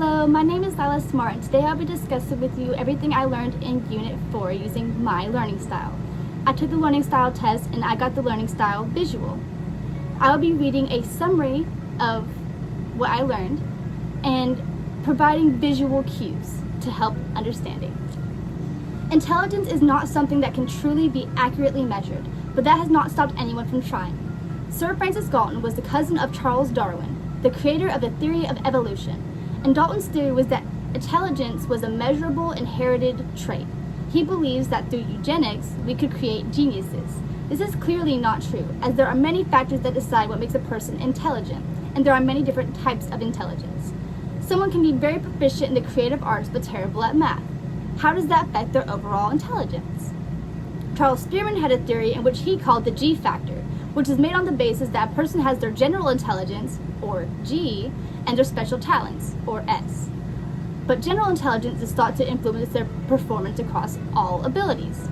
Hello, my name is Lila Smart, and today I'll be discussing with you everything I learned in Unit 4 using my learning style. I took the learning style test and I got the learning style visual. I will be reading a summary of what I learned and providing visual cues to help understanding. Intelligence is not something that can truly be accurately measured, but that has not stopped anyone from trying. Sir Francis Galton was the cousin of Charles Darwin, the creator of the theory of evolution, and Dalton's theory was that intelligence was a measurable inherited trait. He believes that through eugenics, we could create geniuses. This is clearly not true, as there are many factors that decide what makes a person intelligent, and there are many different types of intelligence. Someone can be very proficient in the creative arts but terrible at math. How does that affect their overall intelligence? Charles Spearman had a theory in which he called the G factor, which is made on the basis that a person has their general intelligence, or G, and their special talents, or S. But general intelligence is thought to influence their performance across all abilities.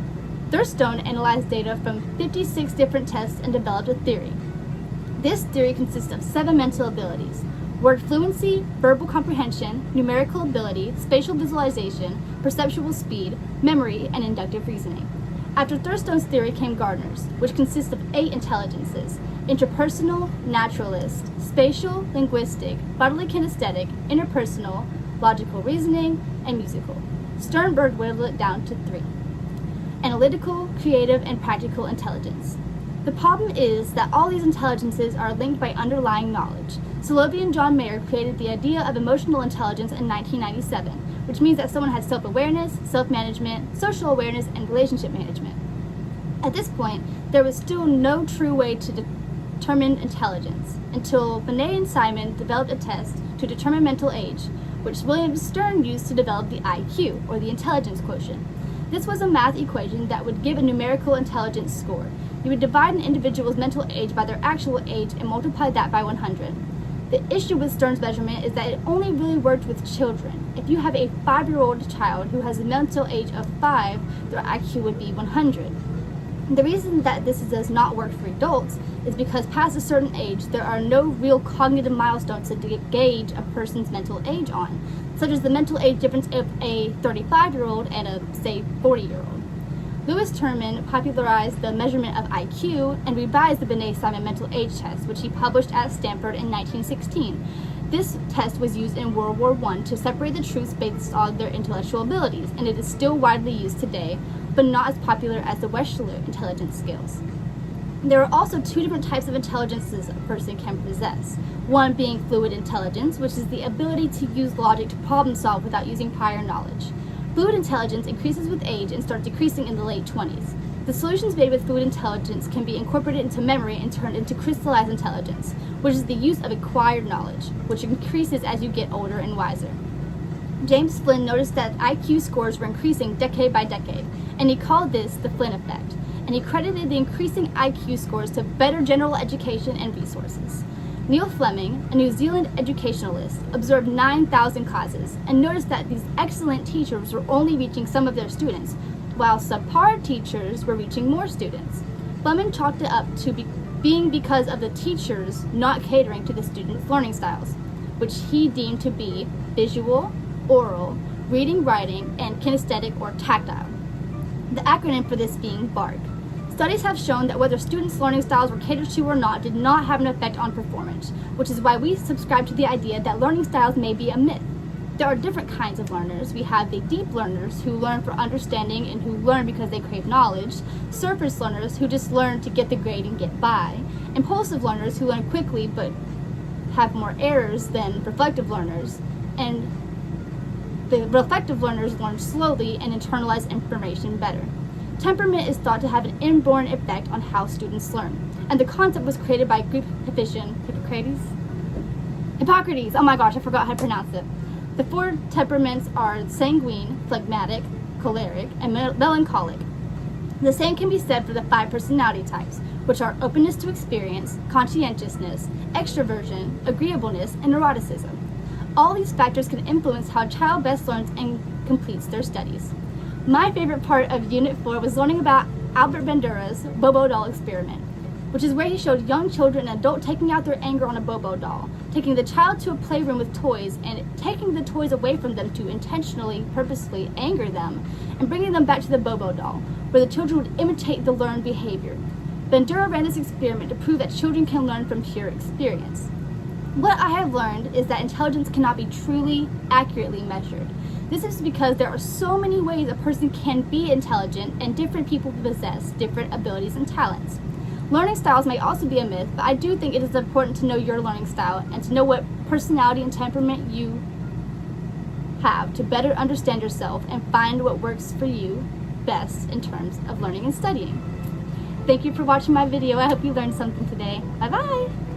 Thurstone analyzed data from 56 different tests and developed a theory. This theory consists of 7 mental abilities: word fluency, verbal comprehension, numerical ability, spatial visualization, perceptual speed, memory, and inductive reasoning. After Thurstone's theory came Gardner's, which consists of 8 intelligences: interpersonal, naturalist, spatial, linguistic, bodily kinesthetic, interpersonal, logical reasoning, and musical. Sternberg whittled it down to 3: analytical, creative, and practical intelligence. The problem is that all these intelligences are linked by underlying knowledge. Solovey and John Mayer created the idea of emotional intelligence in 1997, which means that someone has self-awareness, self-management, social awareness, and relationship management. At this point, there was still no true way to determine intelligence until Binet and Simon developed a test to determine mental age, which William Stern used to develop the IQ, or the intelligence quotient. This was a math equation that would give a numerical intelligence score. You would divide an individual's mental age by their actual age and multiply that by 100. The issue with Stern's measurement is that it only really worked with children. If you have a 5-year-old child who has a mental age of 5, their IQ would be 100. The reason that this does not work for adults is because past a certain age, there are no real cognitive milestones to gauge a person's mental age on, such as the mental age difference of a 35-year-old and a, say, 40-year-old. Lewis Terman popularized the measurement of IQ and revised the Binet-Simon mental age test, which he published at Stanford in 1916. This test was used in World War I to separate the troops based on their intellectual abilities, and it is still widely used today, but not as popular as the Wechsler intelligence scales. There are also 2 different types of intelligences a person can possess. One being fluid intelligence, which is the ability to use logic to problem solve without using prior knowledge. Fluid intelligence increases with age and starts decreasing in the late 20s. The solutions made with fluid intelligence can be incorporated into memory and turned into crystallized intelligence, which is the use of acquired knowledge, which increases as you get older and wiser. James Flynn noticed that IQ scores were increasing decade by decade, and he called this the Flynn effect, and he credited the increasing IQ scores to better general education and resources. Neil Fleming, a New Zealand educationalist, observed 9,000 classes and noticed that these excellent teachers were only reaching some of their students, while subpar teachers were reaching more students. Fleming chalked it up to being because of the teachers not catering to the students' learning styles, which he deemed to be visual, oral, reading, writing, and kinesthetic or tactile. The acronym for this being BARC. Studies have shown that whether students' learning styles were catered to or not did not have an effect on performance, which is why we subscribe to the idea that learning styles may be a myth. There are different kinds of learners. We have the deep learners who learn for understanding and who learn because they crave knowledge, surface learners who just learn to get the grade and get by, impulsive learners who learn quickly but have more errors than reflective learners, and the reflective learners learn slowly and internalize information better. Temperament is thought to have an inborn effect on how students learn, and the concept was created by Greek physician Hippocrates. Oh my gosh, I forgot how to pronounce it. The 4 temperaments are sanguine, phlegmatic, choleric, and melancholic. The same can be said for the 5 personality types, which are openness to experience, conscientiousness, extroversion, agreeableness, and neuroticism. All these factors can influence how a child best learns and completes their studies. My favorite part of Unit 4 was learning about Albert Bandura's Bobo doll experiment. which is where he showed young children and adults taking out their anger on a Bobo doll, taking the child to a playroom with toys and taking the toys away from them to intentionally, purposefully anger them, and bringing them back to the Bobo doll, where the children would imitate the learned behavior. Bandura ran this experiment to prove that children can learn from pure experience. What I have learned is that intelligence cannot be truly, accurately measured. This is because there are so many ways a person can be intelligent, and different people possess different abilities and talents. Learning styles may also be a myth, but I do think it is important to know your learning style and to know what personality and temperament you have to better understand yourself and find what works for you best in terms of learning and studying. Thank you for watching my video. I hope you learned something today. Bye-bye!